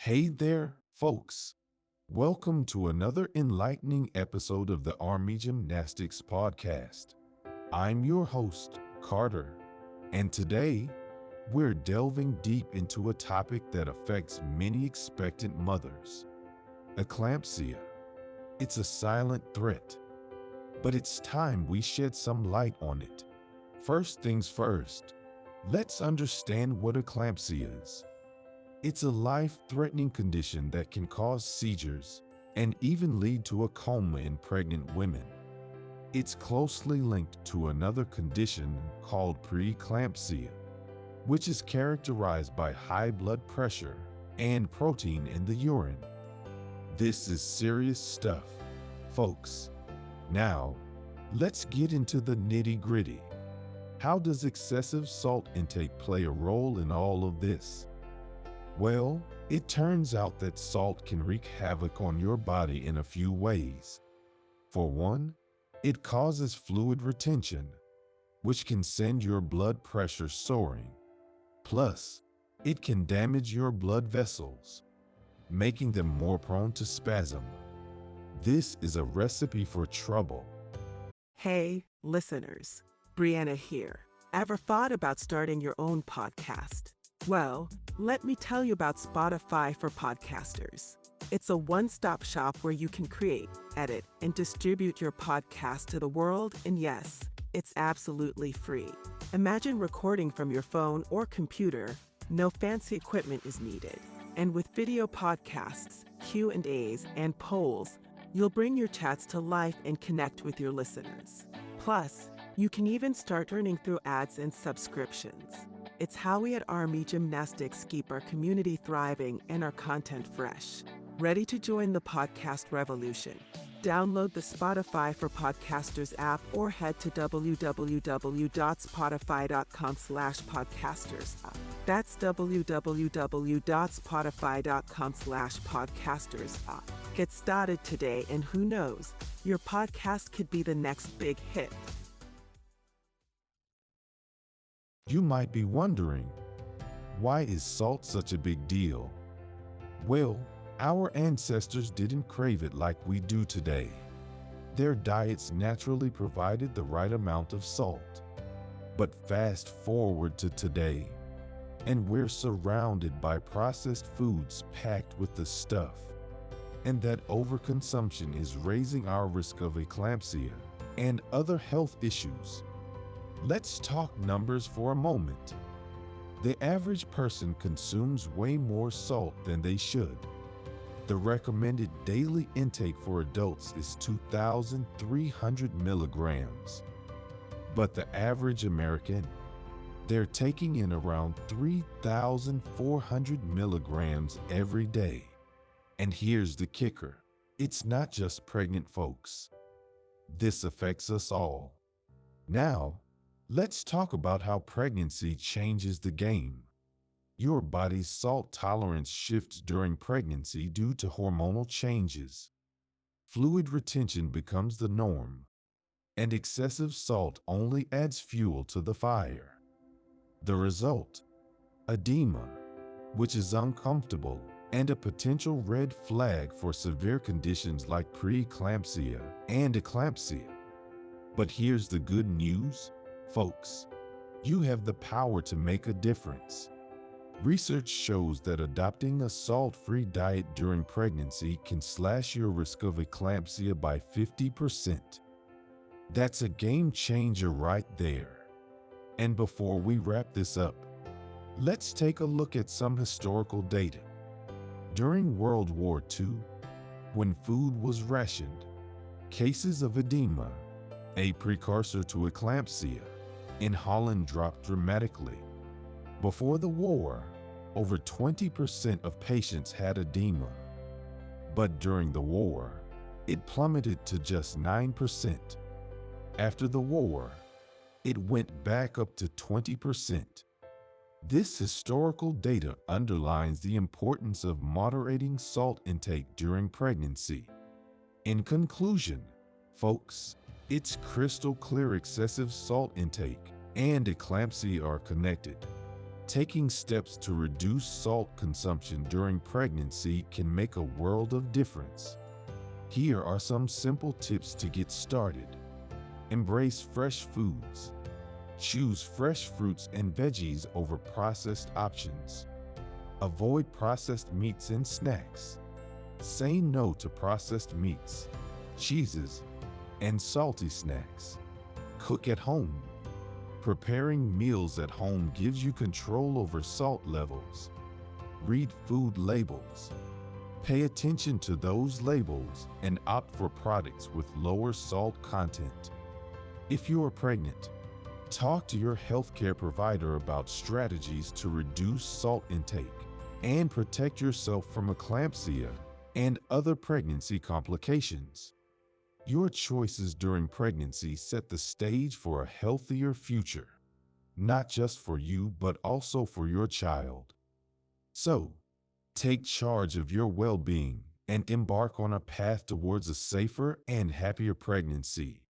Hey there, folks. Welcome to another enlightening episode of the Armygymnastics podcast. I'm your host, Carter, and today we're delving deep into a topic that affects many expectant mothers: eclampsia. It's a silent threat, but it's time we shed some light on it. First things first, let's understand what eclampsia is. It's a life-threatening condition that can cause seizures and even lead to a coma in pregnant women. It's closely linked to another condition called preeclampsia, which is characterized by high blood pressure and protein in the urine. This is serious stuff, folks. Now, let's get into the nitty-gritty. How does excessive salt intake play a role in all of this? Well, it turns out that salt can wreak havoc on your body in a few ways. For one, it causes fluid retention, which can send your blood pressure soaring. Plus, it can damage your blood vessels, making them more prone to spasm. This is a recipe for trouble. Hey, listeners, Brianna here. Ever thought about starting your own podcast? Well, let me tell you about Spotify for podcasters. It's a one-stop shop where you can create, edit, and distribute your podcast to the world, and yes, it's absolutely free. Imagine recording from your phone or computer. No fancy equipment is needed. And with video podcasts, Q&As, and polls, you'll bring your chats to life and connect with your listeners. Plus, you can even start earning through ads and subscriptions. It's how we at Armygymnastics keep our community thriving and our content fresh. Ready to join the podcast revolution? Download the Spotify for Podcasters app or head to www.spotify.com/podcasters. That's www.spotify.com/podcasters. Get started today, and who knows, your podcast could be the next big hit. You might be wondering, why is salt such a big deal? Well, our ancestors didn't crave it like we do today. Their diets naturally provided the right amount of salt. But fast forward to today, and we're surrounded by processed foods packed with the stuff. And that overconsumption is raising our risk of eclampsia and other health issues. Let's talk numbers for a moment. The average person consumes way more salt than they should. The recommended daily intake for adults is 2,300 milligrams. But the average American, they're taking in around 3,400 milligrams every day. And here's the kicker: it's not just pregnant folks. This affects us all. Now, let's talk about how pregnancy changes the game. Your body's salt tolerance shifts during pregnancy due to hormonal changes. Fluid retention becomes the norm, and excessive salt only adds fuel to the fire. The result: edema, which is uncomfortable and a potential red flag for severe conditions like preeclampsia and eclampsia. But here's the good news, folks. You have the power to make a difference. Research shows that adopting a salt-free diet during pregnancy can slash your risk of eclampsia by 50%. That's a game changer right there. And before we wrap this up, let's take a look at some historical data. During World War II, when food was rationed, cases of edema, a precursor to eclampsia, in Holland dropped dramatically. Before the war, over 20% of patients had edema. But during the war, it plummeted to just 9%. After the war, it went back up to 20%. This historical data underlines the importance of moderating salt intake during pregnancy. In conclusion, folks, it's crystal clear excessive salt intake and eclampsia are connected. Taking steps to reduce salt consumption during pregnancy can make a world of difference. Here are some simple tips to get started. Embrace fresh foods. Choose fresh fruits and veggies over processed options. Avoid processed meats and snacks. Say no to processed meats, cheeses, and salty snacks. Cook at home. Preparing meals at home gives you control over salt levels. Read food labels. Pay attention to those labels and opt for products with lower salt content. If you are pregnant, talk to your healthcare provider about strategies to reduce salt intake and protect yourself from eclampsia and other pregnancy complications. Your choices during pregnancy set the stage for a healthier future, not just for you, but also for your child. So, take charge of your well-being and embark on a path towards a safer and happier pregnancy.